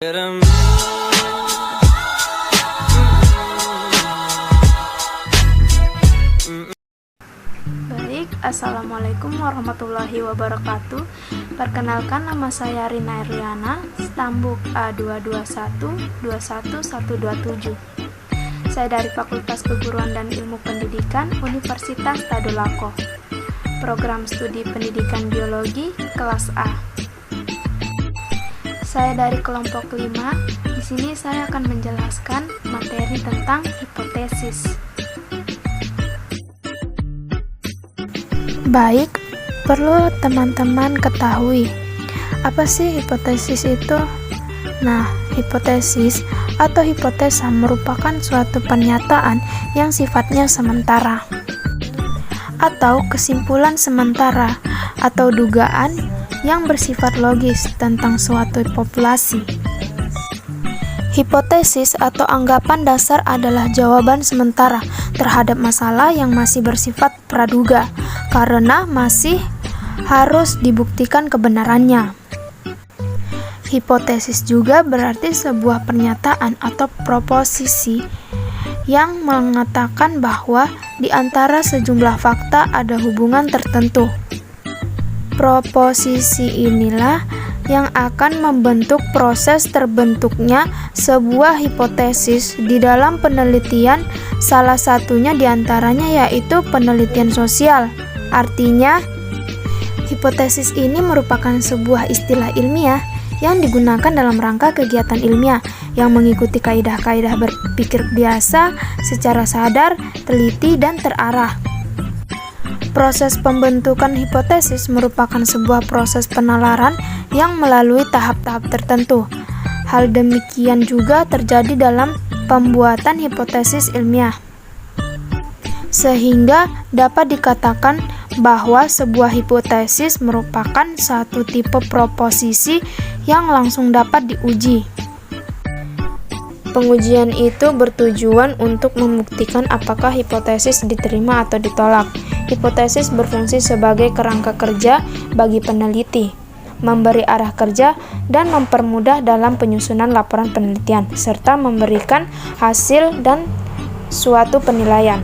Baik, assalamualaikum warahmatullahi wabarakatuh. Perkenalkan, nama saya Rina Erliana, stambuk A221-21127. Saya dari Fakultas Keguruan dan Ilmu Pendidikan Universitas Tadulako. Program Studi Pendidikan Biologi kelas A. Saya dari kelompok 5. Di sini saya akan menjelaskan materi tentang hipotesis. Baik, perlu teman-teman ketahui, apa sih hipotesis itu? Nah, hipotesis atau hipotesa merupakan suatu pernyataan yang sifatnya sementara, atau kesimpulan sementara, atau dugaan yang bersifat logis tentang suatu populasi. Hipotesis atau anggapan dasar adalah jawaban sementara terhadap masalah yang masih bersifat praduga, karena masih harus dibuktikan kebenarannya. Hipotesis juga berarti sebuah pernyataan atau proposisi yang mengatakan bahwa di antara sejumlah fakta ada hubungan tertentu. Proposisi inilah yang akan membentuk proses terbentuknya sebuah hipotesis di dalam penelitian, salah satunya diantaranya yaitu penelitian sosial. Artinya, hipotesis ini merupakan sebuah istilah ilmiah yang digunakan dalam rangka kegiatan ilmiah yang mengikuti kaidah-kaidah berpikir biasa secara sadar, teliti, dan terarah. Proses pembentukan hipotesis merupakan sebuah proses penalaran yang melalui tahap-tahap tertentu. Hal demikian juga terjadi dalam pembuatan hipotesis ilmiah. Sehingga dapat dikatakan bahwa sebuah hipotesis merupakan satu tipe proposisi yang langsung dapat diuji. Pengujian itu bertujuan untuk membuktikan apakah hipotesis diterima atau ditolak. Hipotesis berfungsi sebagai kerangka kerja bagi peneliti, memberi arah kerja, dan mempermudah dalam penyusunan laporan penelitian, serta memberikan hasil dan suatu penilaian.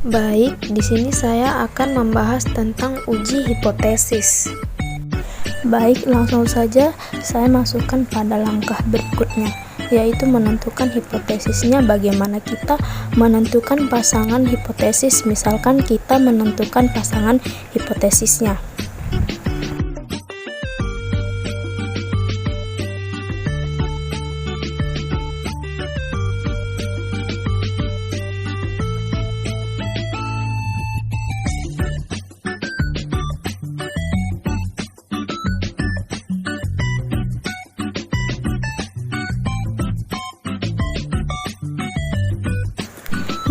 Baik, di sini saya akan membahas tentang uji hipotesis. Baik, langsung saja saya masukkan pada langkah berikutnya, yaitu menentukan hipotesisnya. Bagaimana kita menentukan pasangan hipotesis? Misalkan kita menentukan pasangan hipotesisnya.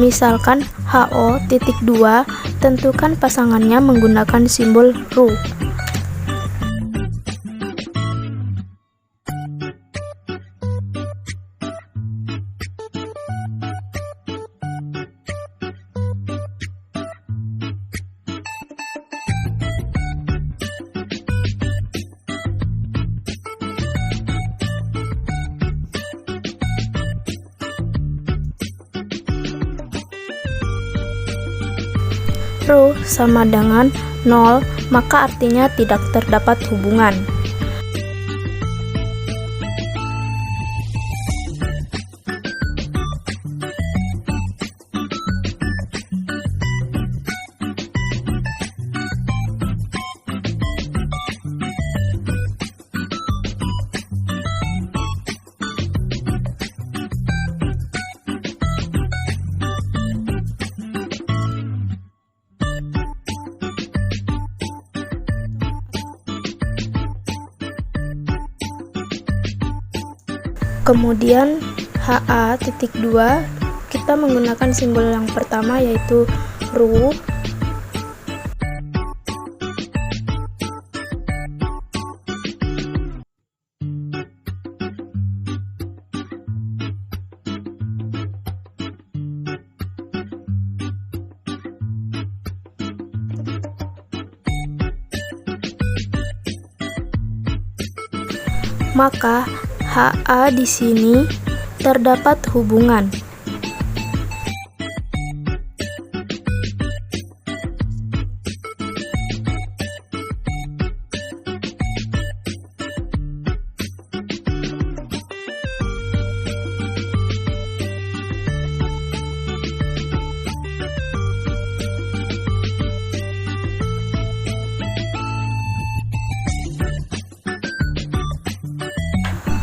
Misalkan HO.2, tentukan pasangannya menggunakan simbol Ru. Ru sama dengan 0, maka artinya tidak terdapat hubungan. Kemudian HA.2, kita menggunakan simbol yang pertama yaitu Ru. maka HA di sini terdapat hubungan.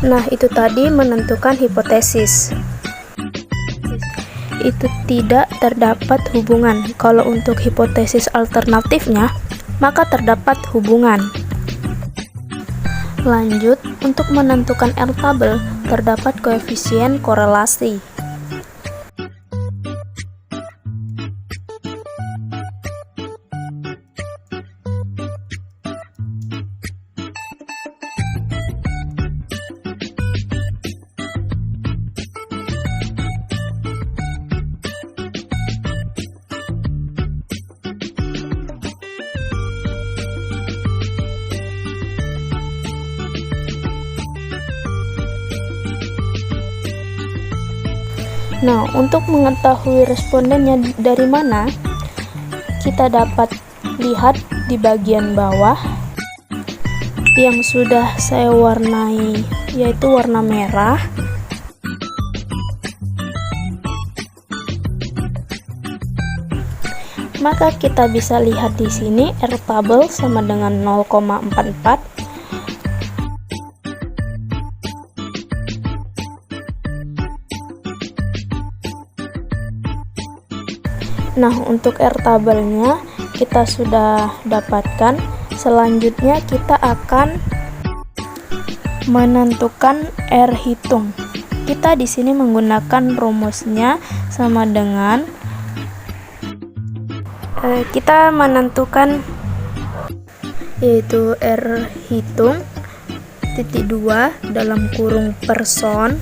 Nah, itu tadi menentukan hipotesis. Itu tidak terdapat hubungan. Kalau untuk hipotesis alternatifnya, maka terdapat hubungan. Lanjut, untuk menentukan R-tabel, terdapat koefisien korelasi. Nah, untuk mengetahui respondennya dari mana, kita dapat lihat di bagian bawah yang sudah saya warnai, yaitu warna merah. Maka kita bisa lihat di sini R-tabel sama dengan 0,44. Nah, untuk R-tabelnya kita sudah dapatkan. Selanjutnya kita akan menentukan R hitung. Kita di sini menggunakan rumusnya sama dengan kita menentukan yaitu R hitung titik 2 dalam kurung person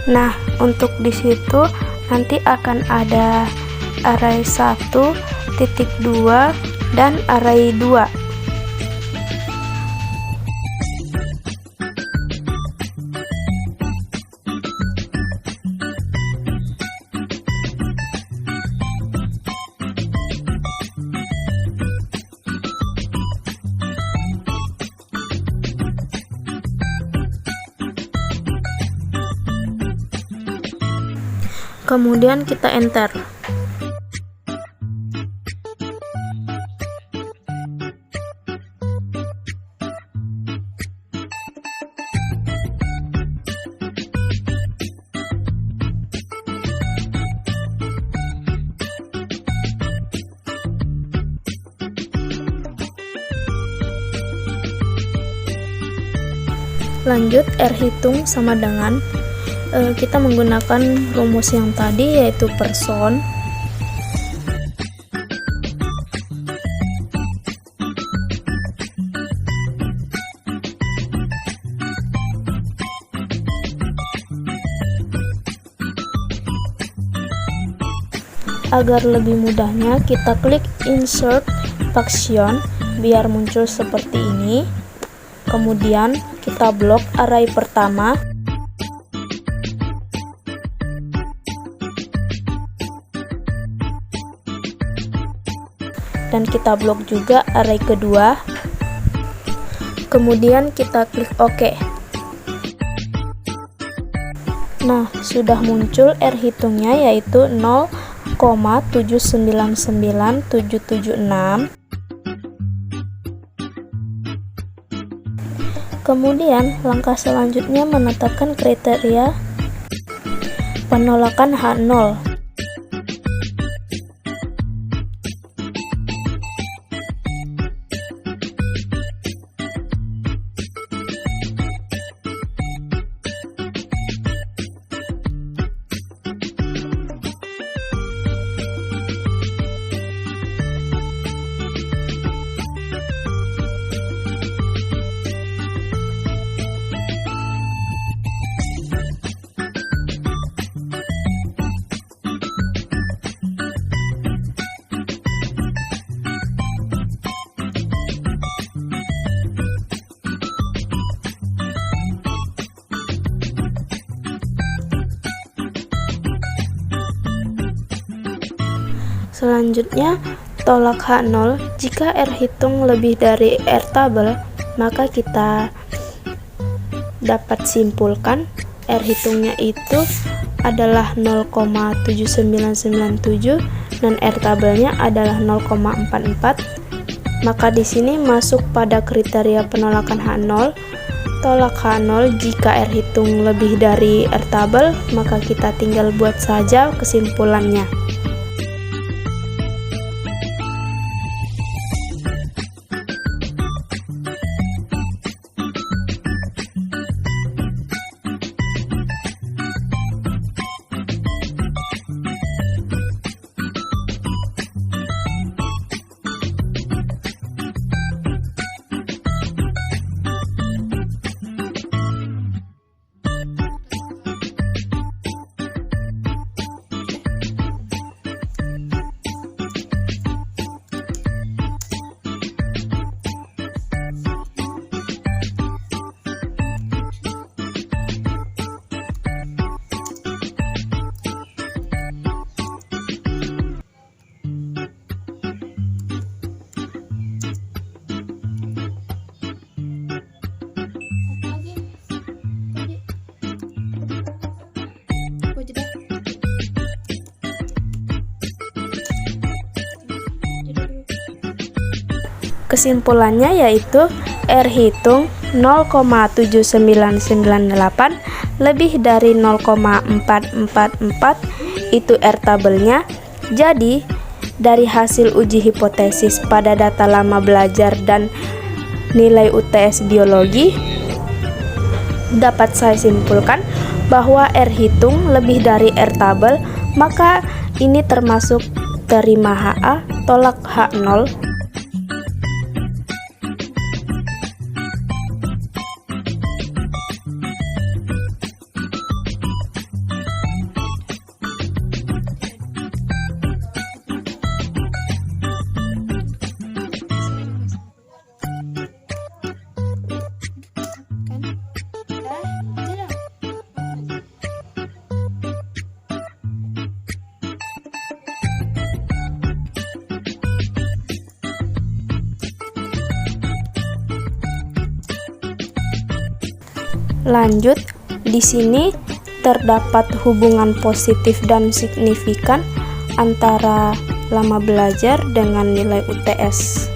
Nah, untuk di situ nanti akan ada array 1.2 dan array 2. Kemudian kita enter. Lanjut, R hitung sama dengan kita menggunakan rumus yang tadi, yaitu person agar lebih mudahnya kita klik insert function biar muncul seperti ini. Kemudian kita blok array pertama, dan kita blok juga array kedua. Kemudian kita klik OK. Nah, sudah muncul R hitungnya, yaitu 0,799776. Kemudian langkah selanjutnya menetapkan kriteria penolakan H0. Selanjutnya, tolak H0. Jika R hitung lebih dari R tabel, maka kita dapat simpulkan R hitungnya itu adalah 0,7997 dan R tabelnya adalah 0,44. Maka di sini masuk pada kriteria penolakan H0. Tolak H0 jika R hitung lebih dari R tabel, maka kita tinggal buat saja kesimpulannya. Kesimpulannya yaitu R hitung 0,7998 lebih dari 0,444 itu R tabelnya. Jadi dari hasil uji hipotesis pada data lama belajar dan nilai UTS biologi, dapat saya simpulkan bahwa R hitung lebih dari R tabel, maka ini termasuk terima HA, tolak H0. Lanjut, di sini terdapat hubungan positif dan signifikan antara lama belajar dengan nilai UTS.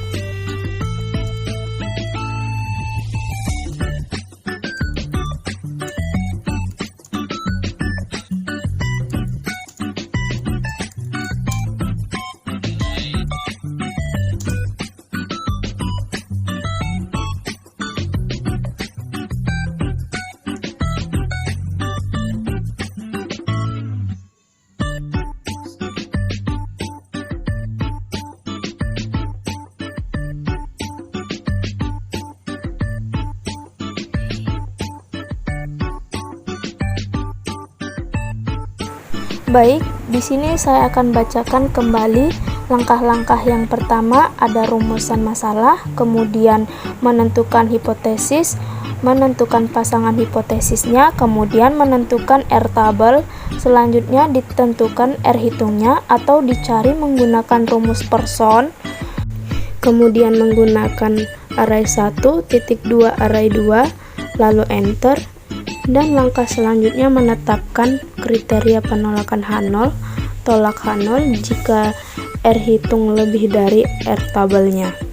Baik, di sini saya akan bacakan kembali langkah-langkah. Yang pertama ada rumusan masalah, kemudian menentukan hipotesis, menentukan pasangan hipotesisnya, kemudian menentukan R tabel, selanjutnya ditentukan R hitungnya atau dicari menggunakan rumus Person, kemudian menggunakan array 1, titik 2 array 2, lalu enter. Dan langkah selanjutnya menetapkan kriteria penolakan H0, tolak H0 jika R hitung lebih dari R tabelnya.